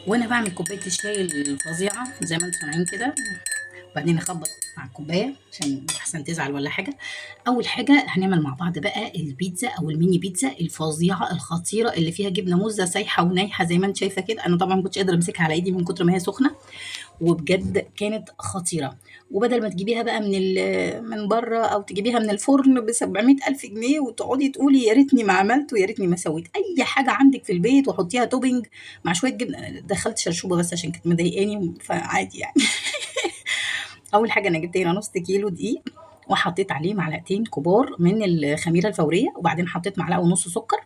وانا بعمل كوبايه الشاي الفظيعه زي ما انتم سامعين كده. وبعدين اخبط مع الكوبايه عشان احسن تزعل ولا حاجه. اول حاجه هنعمل مع بعض بقى البيتزا او الميني بيتزا الفظيعه الخطيره اللي فيها جبنه موزه سايحه ونايحه زي ما انت شايفه كده. انا طبعا ما كنتش قادره امسكها على ايدي من كتر ما هي سخنه، وبجد كانت خطيره. وبدل ما تجيبيها بقى من بره او تجيبيها من الفرن ب 700 الف جنيه وتقعدي تقولي يا ريتني ما عملت ويا ريتني ما سويت، اي حاجه عندك في البيت وحطيها توبينج مع شويه جبنه. دخلت شرشوبه بس عشان كانت مضايقاني فعادي يعني. اول حاجه انا جبت هنا نص كيلو دقيق، وحطيت عليه معلقتين كبار من الخميره الفوريه، وبعدين حطيت معلقه ونص سكر.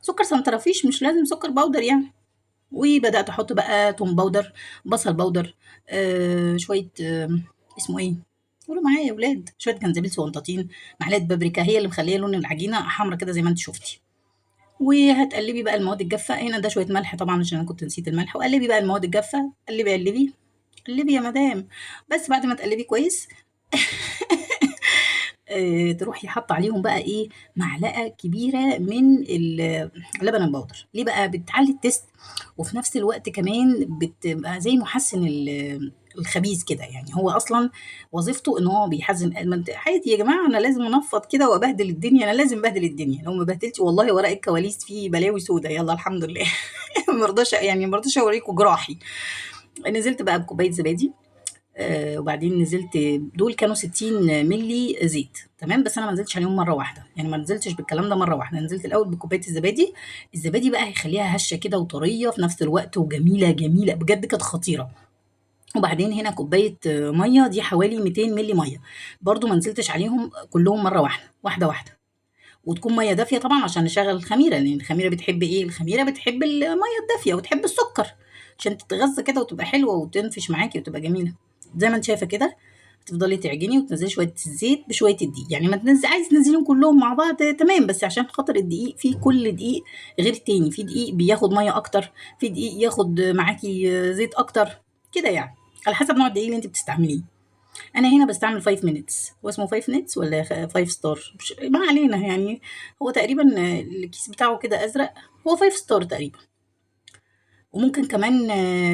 سكر سنترافيش، مش لازم سكر بودر يعني. وبدات احط بقى توم باودر، بصل باودر، شويه اسمه ايه، قولوا معايا يا ولاد، شويه جنزبيل صغنطاطين، معلقه بابريكا هي اللي مخليه لون العجينه حمرا كده زي ما انت شفتي. وهتقلبي بقى المواد الجافه، هنا ده شويه ملح طبعا عشان انا كنت نسيت الملح، وقلبي بقى المواد الجافه، قلبي قلبي قلبي يا مدام. بس بعد ما تقلبي كويس تروحي حاطه عليهم بقى ايه، معلقه كبيره من اللبن البودر. ليه بقى؟ بتعلي التست، وفي نفس الوقت كمان بتبقى زي محسن الخبيث كده. يعني هو اصلا وظيفته ان هو بيحزن. ما عادي يا جماعه، انا لازم انفض كده وابهدل الدنيا، انا لازم ابهدل الدنيا. لو ما بهدلتي والله وراء الكواليس في بلاوي سودا. يلا الحمد لله. ما رضاش اوريكم جراحي. نزلت بقى بكوبايه زبادي، وبعدين نزلت، دول كانوا 60 ملي زيت تمام، بس انا ما نزلتش عليهم مره واحده، يعني ما نزلتش بالكلام ده مره واحده. نزلت الاول بكوبايه الزبادي. الزبادي بقى هيخليها هشه كده وطريه في نفس الوقت وجميله جميله بجد، كانت خطيره. وبعدين هنا كوبايه ميه، دي حوالي 200 ملي ميه، برضو ما نزلتش عليهم كلهم مره واحده، واحده واحده. وتكون ميه دافيه طبعا عشان نشغل الخميره، لان الخميره بتحب ايه، الخميره بتحب الميه الدافيه وتحب السكر عشان تتغذى كده وتبقى حلوه وتنفش معاكي وتبقى جميله. زي ما انت شايفه كده، تفضلي تعجني وتنزلي شويه الزيت بشويه الدقيق. يعني ما تنزل عايز تنزليهم كلهم مع بعض تمام، بس عشان خاطر الدقيق، في كل دقيق غير التاني، في دقيق بياخد ميه اكتر، في دقيق ياخد معاكي زيت اكتر كده يعني، على حسب نوع الدقيق اللي انت بتستعمليه. انا هنا بستعمل 5 minutes، هو اسمه 5 minutes ولا 5 ستار، ما علينا يعني. هو تقريبا الكيس بتاعه كده ازرق، هو 5 ستار تقريبا. وممكن كمان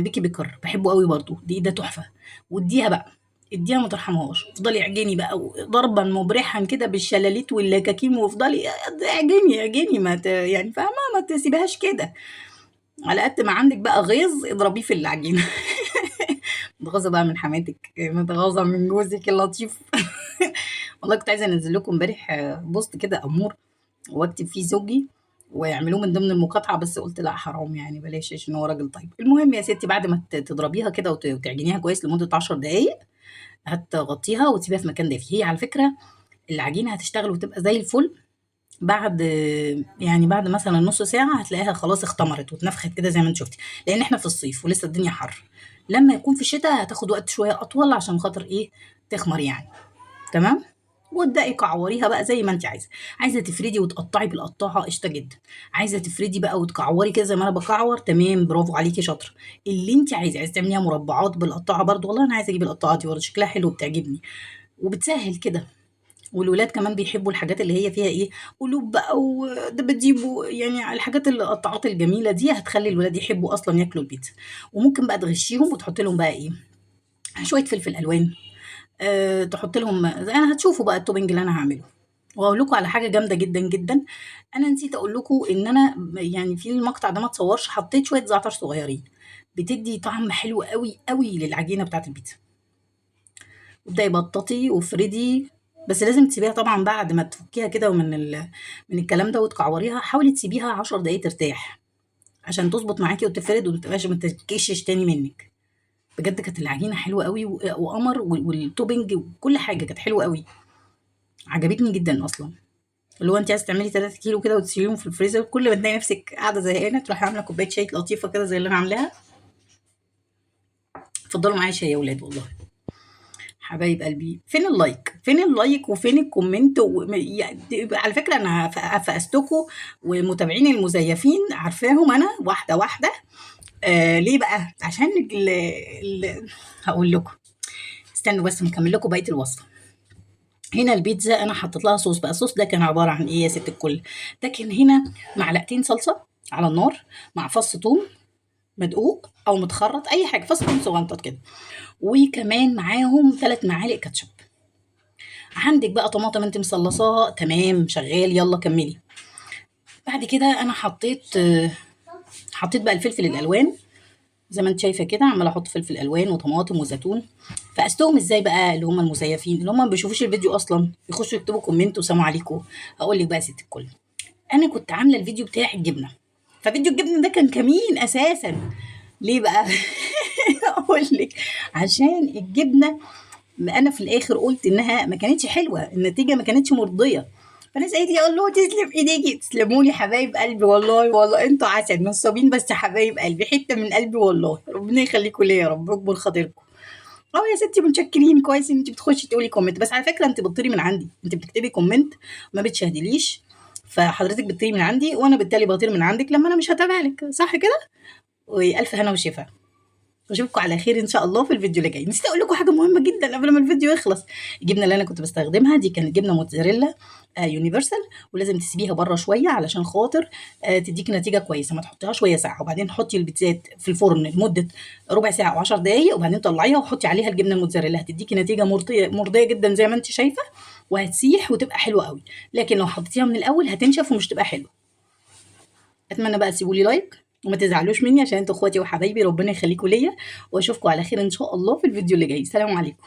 بيكي بيكر بحبه قوي برضو، دي ده تحفه. واديها بقى، اديها ما ترحمهاش، افضلي اعجني بقى ضربا مبرحا كده بالشلاليت والكاكيم، وافضلي اعجني اعجني، ما يعني فاهمه، ما تسيبهاش كده. على قد ما عندك بقى غيظ اضربيه في العجينه. متغاظه بقى من حماتك، متغاظه من جوزك اللطيف. والله كنت عايزه انزل لكم امبارح بوست كده امور، واكتب فيه زوجي ويعملوه من ضمن المقاطعه، بس قلت لا حرام يعني بلاش عشان هو راجل طيب. المهم يا ستي، بعد ما تضربيها كده وتعجنيها كويس لمده 10 دقائق، هتغطيها وتسيبيها في مكان دافي. هي على فكره العجينه هتشتغل وتبقى زي الفل بعد، يعني بعد مثلا نص ساعه هتلاقيها خلاص اختمرت واتنفخت كده زي ما انت شفتي، لان احنا في الصيف ولسه الدنيا حر. لما يكون في الشتاء هتاخد وقت شويه اطول عشان خاطر ايه، تخمر يعني. تمام. وابدأي كعوريها بقى زي ما انت عايزه. عايزه تفردي وتقطعي بالقطاعه قشطه جدا، عايزه تفردي بقى وتكعوري كده زي ما انا بكعور تمام، برافو عليكي شاطره. اللي انت عايزه تعمليها مربعات بالقطاعه برضو، والله انا عايزه اجيب القطاعه دي برضه شكلها حلو بتعجبني وبتسهل كده. والولاد كمان بيحبوا الحاجات اللي هي فيها ايه، قلوب بقى ودباديب، يعني الحاجات القطاعات الجميله دي هتخلي الولاد يحبوا اصلا ياكلوا البيتزا. وممكن بقى تغشيهم وتحط لهم بقى ايه، شويه فلفل الوان، تحط لهم زي انا، هتشوفوا بقى التوبنج اللي انا هعمله. واقول لكم على حاجه جامده جدا جدا، انا نسيت اقول لكم ان انا يعني في المقطع ده ما اتصورش، حطيت شويه زعتر صغيرين، بتدي طعم حلو قوي قوي للعجينه بتاعت البيتزا. وابداي بططي وافردي، بس لازم تسيبيها طبعا بعد ما تفكيها كده من الكلام ده وتكعوريها، حاولي تسيبيها 10 دقايق ترتاح عشان تظبط معاكي وتفرد ومتبقاش ما تتكشش تاني منك. بجد كانت العجينه حلوه قوي وقمر، والتوبنج وكل حاجه كانت حلوه قوي، عجبتني جدا اصلا. اللي هو انت عايزه تعملي 3 كيلو كده وتشيليهم في الفريزر، كل ما تلاقي نفسك قاعده زهقانه تروحي عامله كوبايه شاي لطيفه كده زي اللي انا عاملاها. اتفضلوا معايا شاي يا ولاد والله. حبايب قلبي، فين اللايك، فين اللايك وفين الكومنت يعني على فكره انا فقستكم، ومتابعين المزيفين عارفاهم انا واحده واحده. ليه بقى؟ عشان هقول لكم، استنوا بس نكمل لكم بقيه الوصفه. هنا البيتزا انا حطيت لها صوص بقى، الصوص ده كان عباره عن ايه يا ست الكل؟ ده كان هنا معلقتين صلصه على النار، مع فص ثوم، مدقوق او متخرط، اي حاجه، فصفص صغنطط كده. وكمان معاهم 3 معالق كاتشب. عندك بقى طماطم انت مصلصاها، تمام شغال، يلا كملي. بعد كده انا حطيت بقى الفلفل الالوان زي ما انت شايفه كده، عماله احط فلفل الوان وطماطم وزيتون. فقستهم ازاي بقى اللي هم المزيفين اللي هم ما بيشوفوش الفيديو اصلا، يخشوا يكتبوا كومنت وسلام عليكم. هقول لك بقى يا ست الكل، انا كنت عامله الفيديو بتاع الجبنه، ففيديو الجبنه ده كان كمين اساسا. ليه بقى؟ اقول لك، عشان الجبنه انا في الاخر قلت انها ما كانتش حلوه، النتيجه ما كانتش مرضيه. فناس قالت لي الله تسلم ايديكي، تسلموا لي حبايب قلبي، والله والله انتوا عسل نصابين، بس حبايب قلبي، حته من قلبي والله، ربنا يخليكم ليا يا رب، يكبر خاطركم. اه يا ستي متشكرين، كويس ان انت بتخشي تقولي كومنت، بس على فكره انت بتطيري من عندي، انت بتكتبي كومنت ما بتشاهديليش، فحضرتك بتطيري من عندي وانا بالتالي بطير من عندك لما انا مش هتابع لك، صح كده؟ والف هنا وشفا. واشوفكم على خير ان شاء الله في الفيديو اللي جاي. نسيت اقول لكم حاجه مهمه جدا قبل ما الفيديو يخلص. الجبنه اللي انا كنت بستخدمها دي كانت جبنه موتزاريلا يونيفرسال، ولازم تسيبيها بره شويه علشان خاطر تديكي نتيجه كويسه، ما تحطيهاش شويه ساعه، وبعدين حطي البيتزات في الفرن لمده ربع ساعه او 10 دقائق، وبعدين طلعيها وحطي عليها الجبنه الموتزاريلا، هتديكي نتيجه مرضيه جدا زي ما انت شايفه، وهتسيح وتبقى حلوه قوي. لكن لو حطيتيها من الاول هتنشف ومش تبقى حلوه. اتمنى بقى تسيبوا لي لايك وما تزعلوش مني، عشان انتوا اخواتي وحبايبي، ربنا يخليكم ليا، واشوفكم على خير ان شاء الله في الفيديو اللي جاي. سلام عليكم.